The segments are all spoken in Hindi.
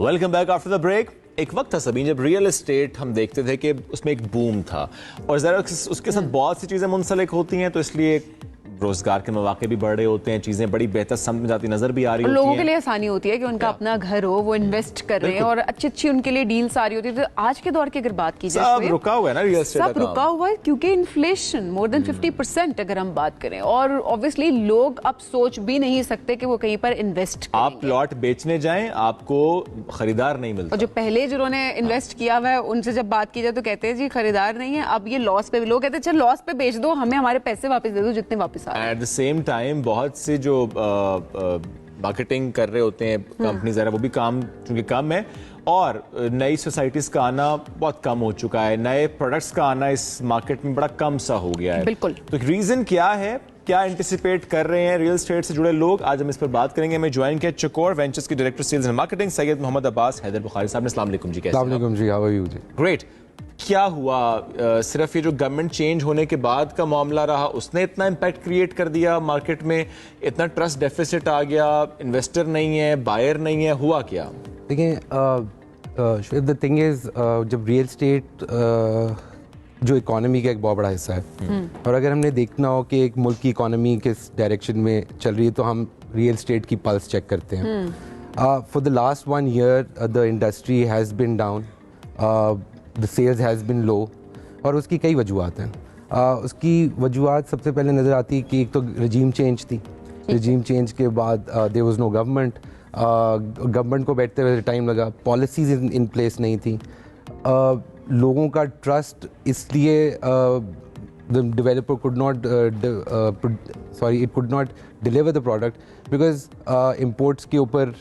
Welcome back after the break. एक वक्त था सभी जब रियल एस्टेट हम देखते थे कि उसमें एक बूम था और ज़रा उसके साथ बहुत सी चीज़ें मुंसलिक होती हैं, तो इसलिए रोजगार के मौके भी बढ़ रहे होते हैं, चीजें बड़ी बेहतर समझ में जाती नजर भी आ रही होती हैं। लोगों के लिए आसानी होती है कि उनका अपना घर हो, वो इन्वेस्ट कर रहे हैं और अच्छी अच्छी उनके लिए डील्स आ रही होती है। तो आज के दौर की अगर बात की जाए, सब रुका हुआ है ना रियल एस्टेट, सब रुका हुआ है क्योंकि इन्फ्लेशन मोर देन 50% अगर हम बात करें, और ऑब्वियसली लोग अब सोच भी नहीं सकते कि वो कहीं पर इन्वेस्ट करेंगे। आप प्लॉट बेचने जाएं, आपको खरीदार नहीं मिलता। और जो पहले जिन्होंने इन्वेस्ट किया हुआ है उनसे जब बात की जाए तो कहते हैं जी खरीदार नहीं है, अब ये लॉस पे, लोग कहते हैं चल लॉस पे बेच दो, हमें हमारे पैसे वापस दे दो जितने वापस आ रहे हैं। एट द सेम टाइम बहुत से जो मार्केटिंग कर रहे होते हैं कंपनीज, वो भी काम चूंकि कम है और नई सोसाइटीज का आना बहुत कम हो चुका है, नए प्रोडक्ट्स का आना इस मार्केट में बड़ा कम सा हो गया है। बिल्कुल। तो रीजन क्या है, क्या एंटिसिपेट कर रहे हैं रियल एस्टेट से जुड़े लोग, आज हम इस पर बात करेंगे। मैं ज्वाइन किया चकोर वेंचर्स के director sales and marketing Syed Mohammad Abbas Haider Bukhari साहब ने। अस्सलाम वालेकुम जी। कैसे हैं? अस्सलाम वालेकुम जी, हाउ आर यू जी? ग्रेट। क्या हुआ, सिर्फ ये जो गवर्नमेंट चेंज होने के बाद का मामला रहा, उसने इतना इम्पैक्ट क्रिएट कर दिया मार्केट में, इतना ट्रस्ट डेफिसिट आ गया, इन्वेस्टर नहीं है, बायर नहीं है, हुआ क्या? देखिए, द थिंग इज, जब रियल एस्टेट जो इकोनॉमी का एक बहुत बड़ा हिस्सा है और अगर हमने देखना हो कि एक मुल्क की इकोनॉमी किस डायरेक्शन में चल रही है तो हम रियल एस्टेट की पल्स चेक करते हैं। For the last 1 year the industry has been down, the sales has been low, और उसकी कई वजूहत हैं। उसकी वजूहत सबसे पहले नज़र आती है कि एक तो रजीम चेंज थी। रजीम चेंज के बाद there was no government, government को बैठते हुए टाइम लगा, पॉलिसीज इन प्लेस नहीं थी, लोगों का ट्रस्ट, इसलिए the developer could not it could not deliver the product because imports के ऊपर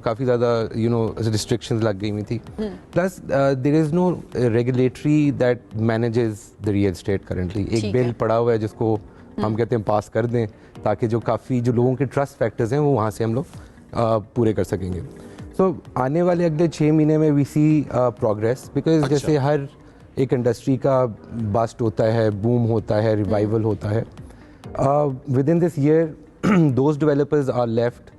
काफ़ी ज़्यादा रिस्ट्रिक्शंस लग गई हुई थी। Plus there is no regulatory that manages the real estate currently. एक बिल पड़ा हुआ है जिसको हम कहते हैं पास कर दें, ताकि जो काफ़ी जो लोगों के ट्रस्ट फैक्टर्स हैं वो वहाँ से हम लोग पूरे कर सकेंगे। सो आने वाले अगले 6 महीने में वी सी प्रोग्रेस, बिकॉज जैसे हर एक इंडस्ट्री का बस्ट होता है, बूम होता है, रिवाइवल होता है। Within this year those developers are left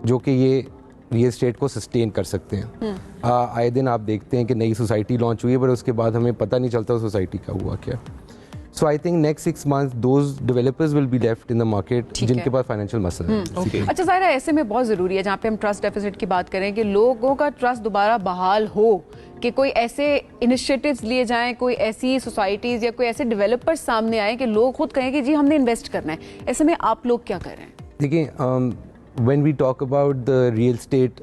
जो कि ये रियल एस्टेट को सस्टेन कर सकते हैं। आए दिन आप देखते हैं कि नई सोसाइटी लॉन्च हुई है, पर उसके बाद हमें पता नहीं चलता उस सोसाइटी का हुआ क्या। So I think next 6 months those developers will be left in the market जिनके पास फाइनेंशियल मसला है। अच्छा ज़ाहिर है ऐसे में बहुत ज़रूरी है, जहाँ पे हम ट्रस्ट डेफिसिट की बात करें, कि लोगों का ट्रस्ट दोबारा बहाल हो, कि कोई ऐसे इनिशिएटिव्स लिए जाएं, कोई ऐसी सोसाइटीज़ या कोई ऐसे डेवलपर्स सामने आए कि लोग खुद कहें कि जी हमने इन्वेस्ट करना है। ऐसे में आप लोग क्या कर रहे हैं? देखिए, when we talk about the real estate